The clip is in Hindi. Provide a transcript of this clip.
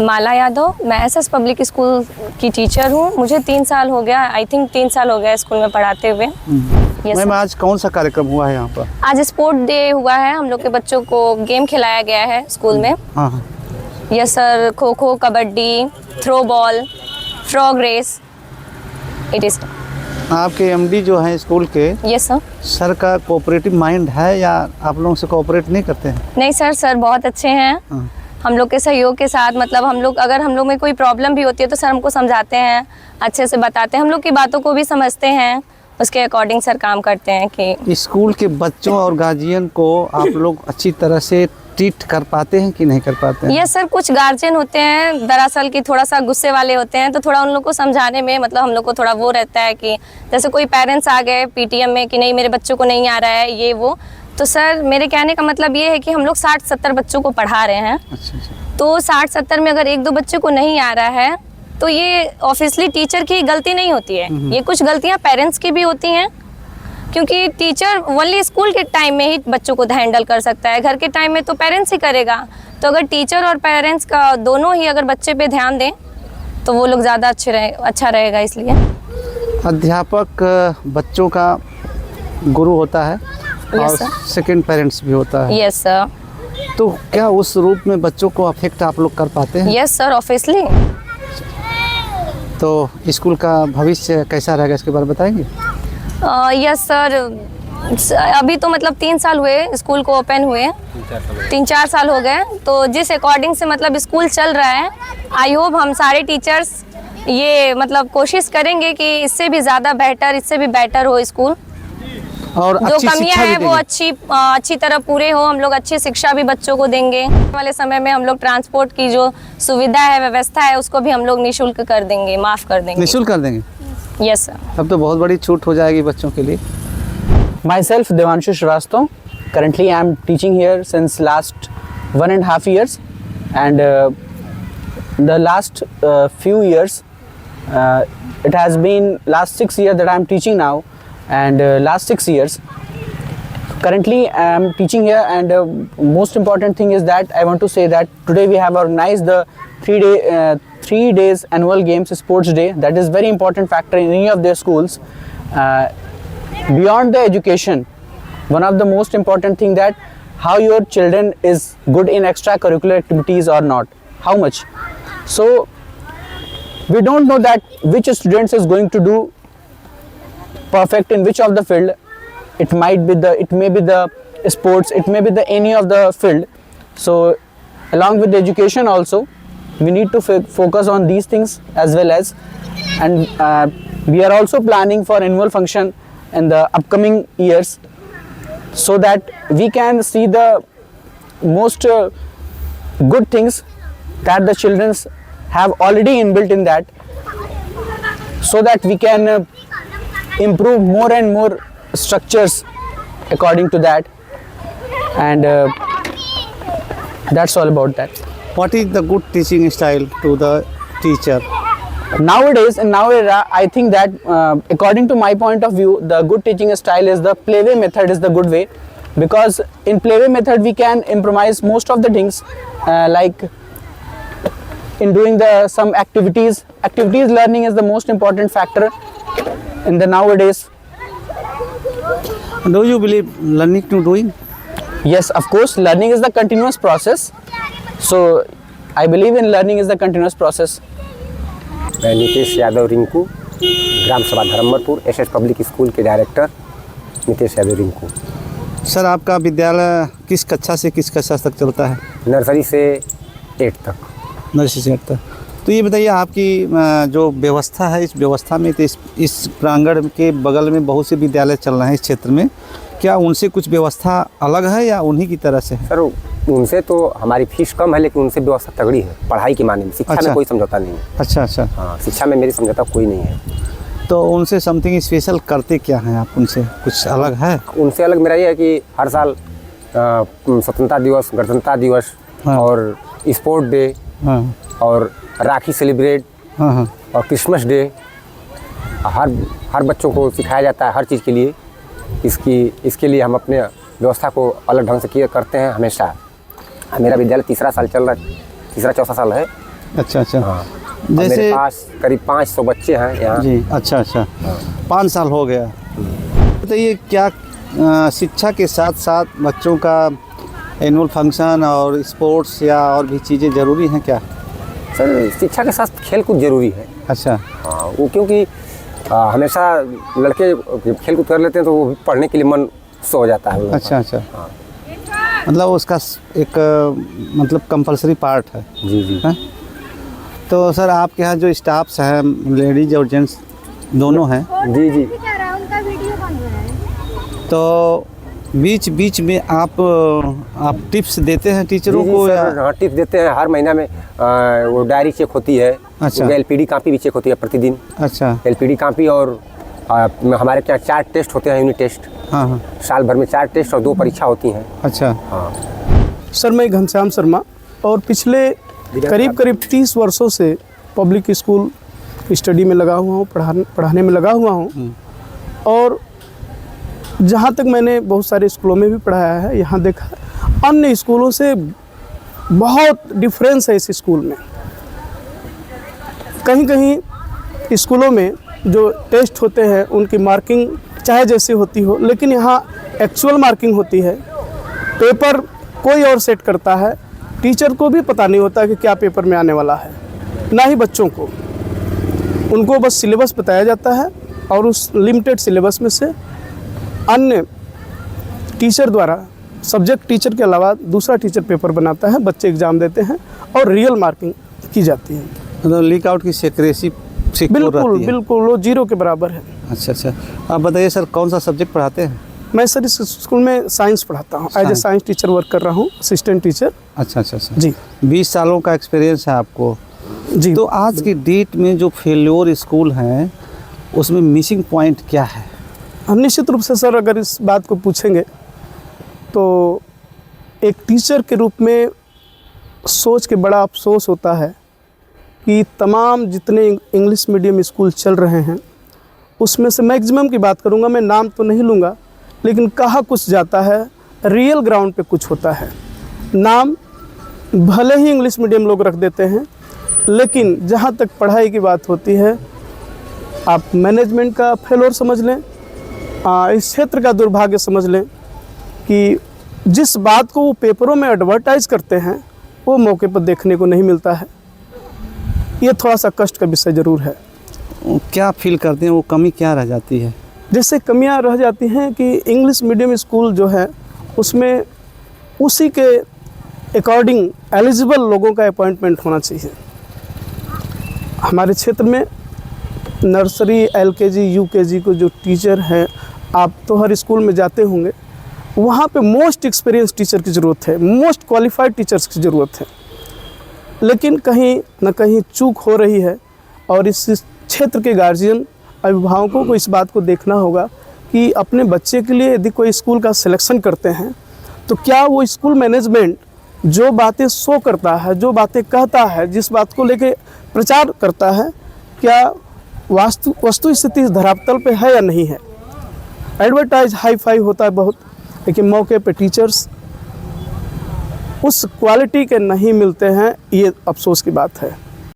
माला यादव, मैं एसएस पब्लिक स्कूल की टीचर हूँ। मुझे 3 साल हो गया, आई थिंक 3 साल हो गया स्कूल में पढ़ाते हुए। मैम आज कौन सा कार्यक्रम हुआ है यहाँ पर? आज स्पोर्ट डे हुआ है, हम लोग के बच्चों को गेम खिलाया गया है स्कूल में। हाँ। Yes sir, kho kho, kabaddi, throw ball, frog race, it is. आपके एमडी जो है स्कूल के, यस सर। सर का कोऑपरेटिव माइंड है या आप लोगों से कोऑपरेट नहीं करते हैं? नहीं सर बहुत अच्छे हैं। हम लोग के सहयोग के साथ, मतलब हम लोग अगर हम लोग में कोई प्रॉब्लम भी होती है तो सर हमको समझाते हैं, अच्छे से बताते हैं, हम लोग की बातों को भी समझते हैं, उसके अकॉर्डिंग सर काम करते हैं। कि स्कूल के बच्चों और गार्जियन को आप लोग अच्छी तरह से ट्रीट कर पाते हैं कि नहीं कर पाते हैं? यस सर, कुछ गार्जियन होते हैं दरअसल कि थोड़ा सा गुस्से वाले होते हैं, तो थोड़ा उन लोग को समझाने में मतलब हम लोग को थोड़ा वो रहता है कि जैसे कोई पेरेंट्स आ गए पीटीएम में कि नहीं मेरे बच्चों को नहीं आ रहा है ये वो, तो सर मेरे कहने का मतलब ये है कि हम लोग 60-70 बच्चों को पढ़ा रहे हैं। अच्छा। तो 60-70 में अगर 1-2 बच्चे को नहीं आ रहा है तो ये ऑब्वियसली टीचर की गलती नहीं होती है, ये कुछ गलतियां पेरेंट्स की भी होती हैं, क्योंकि टीचर ओनली स्कूल के टाइम में ही बच्चों को हैंडल कर सकता है, घर के टाइम में तो पेरेंट्स ही करेगा। तो अगर टीचर और पेरेंट्स का दोनों ही अगर बच्चे पे ध्यान दें तो वो लोग ज़्यादा अच्छा रहेगा। इसलिए अध्यापक बच्चों का गुरु होता है और सेकंड पेरेंट्स भी होता है। Yes sir. तो क्या उस रूप में बच्चों को अफेक्ट आप लोग कर पाते हैं? Yes sir, obviously. तो स्कूल का भविष्य कैसा रहेगा इसके बारे में बताएंगे? यस सर, अभी तो मतलब 3 साल हुए स्कूल को ओपन हुए, 3-4 साल हो गए, तो जिस अकॉर्डिंग से मतलब स्कूल चल रहा है, आई होप हम सारे टीचर्स ये मतलब कोशिश करेंगे कि इससे भी ज़्यादा बेहतर, इससे भी बेटर हो स्कूल, और जो कमियां हैं वो अच्छी तरह पूरे हो, हम लोग अच्छी शिक्षा भी बच्चों को देंगे। आने वाले समय में हम लोग ट्रांसपोर्ट की जो सुविधा है, व्यवस्था है, उसको भी हम लोग निःशुल्क कर देंगे, माफ़ कर देंगे। निःशुल्क कर देंगे? Yes sir. तब तो बहुत बड़ी छूट हो जाएगी बच्चों के लिए। Myself Devanshu Shrivastava. Currently I am teaching here since last 1.5 years, and the last few years it has been last 6 years that I am teaching now, and last 6 years currently I am teaching here, and most important thing is that I want to say that today we have organized the 3 days annual games sports day. That is very important factor in any of their schools. Beyond the education, one of the most important thing that how your children is good in extracurricular activities or not, how much. So we don't know that which students is going to do perfect in which of the field. It may be the sports, it may be the any of the field. So along with the education also we need to focus on these things as well as, and we are also planning for annual function in the upcoming years, so that we can see the most good things that the children have already inbuilt in that, so that we can improve more and more structures according to that, and that's all about that. What is the good teaching style to the teacher? Nowadays, in now era, I think that according to my point of view, the good teaching style is the playway method is the good way, because in playway method we can improvise most of the things, like in doing some activities learning is the most important factor in the nowadays. Do you believe learning to doing? Yes, of course, learning is the continuous process, so I believe in learning is the continuous process. मैं नितेश यादव रिंकू, ग्राम सभा धर्मपुर, एसएस पब्लिक स्कूल के डायरेक्टर नितेश यादव रिंकू। सर आपका विद्यालय किस कक्षा से किस कक्षा तक चलता है? नर्सरी से 8 तक। नर्सरी से 8 तक। तो ये बताइए आपकी जो व्यवस्था है, इस व्यवस्था में तो इस प्रांगण के बगल में बहुत से विद्यालय चल रहे हैं इस क्षेत्र में, क्या उनसे कुछ व्यवस्था अलग है या उन्हीं की तरह से है? सर उनसे तो हमारी फीस कम है, लेकिन उनसे व्यवस्था तगड़ी है पढ़ाई के माने में। शिक्षा में कोई समझौता नहीं है। अच्छा। हाँ, शिक्षा में मेरी समझौता कोई नहीं है। तो उनसे समथिंग स्पेशल करते क्या हैं आप? उनसे कुछ अलग है? उनसे अलग मेरा ये है कि हर साल स्वतंत्रता दिवस, गणतंत्रता दिवस, और स्पोर्ट डे, और राखी सेलिब्रेट, और क्रिसमस डे, हर बच्चों को सिखाया जाता है हर चीज़ के लिए। इसके लिए हम अपने व्यवस्था को अलग ढंग से करते हैं हमेशा। मेरा विद्यालय तीसरा साल चल रहा है, तीसरा चौथा साल है, अच्छा अच्छा। हाँ। मेरे जैसे पास करीब 500 बच्चे हैं यहाँ। जी, अच्छा अच्छा। 5 साल हो गया। बताइए क्या शिक्षा के साथ साथ बच्चों का एनुअल फंक्शन और स्पोर्ट्स या और भी चीज़ें ज़रूरी हैं क्या? सर शिक्षा के साथ खेल कूद जरूरी है। अच्छा। हाँ, वो क्योंकि हमेशा लड़के खेल कूद कर लेते हैं तो वो पढ़ने के लिए मन सो जाता है। अच्छा अच्छा। हाँ। मतलब उसका एक मतलब कंपलसरी पार्ट है। जी जी। है? तो सर आपके यहाँ जो स्टाफ्स हैं, लेडीज और जेंट्स दोनों हैं, जी जी। तो बीच बीच में आप टिप्स देते हैं टीचरों को या? हाँ, टिप्स देते हैं हर महीना में। वो डायरी चेक होती है। अच्छा। LPD कॉपी भी चेक होती है प्रतिदिन। अच्छा। LPD कॉपी और हमारे यहाँ 4 टेस्ट होते हैं, यूनिट टेस्ट। हाँ हाँ। साल भर में 4 टेस्ट और 2 परीक्षा होती हैं। अच्छा। हाँ। सर मैं घनश्याम शर्मा और पिछले करीब 30 वर्षों से पब्लिक स्कूल स्टडी में लगा हुआ हूँ, पढ़ाने में लगा हुआ हूँ। और जहाँ तक मैंने बहुत सारे स्कूलों में भी पढ़ाया है, यहाँ देखा अन्य स्कूलों से बहुत डिफरेंस है इस स्कूल में। कहीं कहीं स्कूलों में जो टेस्ट होते हैं उनकी मार्किंग चाहे जैसी होती हो, लेकिन यहाँ एक्चुअल मार्किंग होती है। पेपर कोई और सेट करता है, टीचर को भी पता नहीं होता कि क्या पेपर में आने वाला है, ना ही बच्चों को। उनको बस सिलेबस बताया जाता है और उस लिमिटेड सिलेबस में से अन्य टीचर द्वारा, सब्जेक्ट टीचर के अलावा दूसरा टीचर पेपर बनाता है, बच्चे एग्ज़ाम देते हैं और रियल मार्किंग की जाती है। मतलब लीक आउट की सेक्रेसी बिल्कुल बिल्कुल वो 0 के बराबर है। अच्छा अच्छा। आप बताइए सर कौन सा सब्जेक्ट पढ़ाते हैं? मैं सर इस स्कूल में साइंस पढ़ाता हूँ, as a science teacher work कर रहा हूँ, असिस्टेंट टीचर। अच्छा अच्छा अच्छा। जी 20 सालों का एक्सपीरियंस है आपको। जी। तो आज की डेट में जो फेल्योर स्कूल हैं उसमें मिसिंग पॉइंट क्या है? निश्चित रूप से सर अगर इस बात को पूछेंगे तो एक टीचर के रूप में सोच के बड़ा अफसोस होता है कि तमाम जितने इंग्लिश मीडियम स्कूल चल रहे हैं उसमें से मैक्सिमम की बात करूंगा, मैं नाम तो नहीं लूँगा, लेकिन कहा कुछ जाता है, रियल ग्राउंड पे कुछ होता है। नाम भले ही इंग्लिश मीडियम लोग रख देते हैं, लेकिन जहाँ तक पढ़ाई की बात होती है, आप मैनेजमेंट का फेलोर समझ लें, इस क्षेत्र का दुर्भाग्य समझ लें कि जिस बात को वो पेपरों में एडवर्टाइज करते हैं वो मौके पर देखने को नहीं मिलता है। ये थोड़ा सा कष्ट का विषय ज़रूर है। क्या फील करते हैं, वो कमी क्या रह जाती है? जैसे कमियां रह जाती हैं कि इंग्लिश मीडियम स्कूल जो है उसमें उसी के अकॉर्डिंग एलिजिबल लोगों का अपॉइंटमेंट होना चाहिए। हमारे क्षेत्र में नर्सरी, LKG, UKG को जो टीचर हैं, आप तो हर स्कूल में जाते होंगे, वहाँ पे मोस्ट एक्सपीरियंस टीचर की ज़रूरत है, मोस्ट क्वालिफाइड टीचर्स की ज़रूरत है। लेकिन कहीं ना कहीं चूक हो रही है और इस क्षेत्र के गार्जियन, अभिभावकों को इस बात को देखना होगा कि अपने बच्चे के लिए यदि कोई स्कूल का सिलेक्शन करते हैं तो क्या वो स्कूल मैनेजमेंट जो बातें शो करता है, जो बातें कहता है, जिस बात को लेके प्रचार करता है, क्या वस्तु स्थिति इस धरातल पे है या नहीं है। एडवर्टाइज हाई फाई होता है बहुत, लेकिन मौके पे टीचर्स उस क्वालिटी के नहीं मिलते हैं, ये अफसोस की बात है।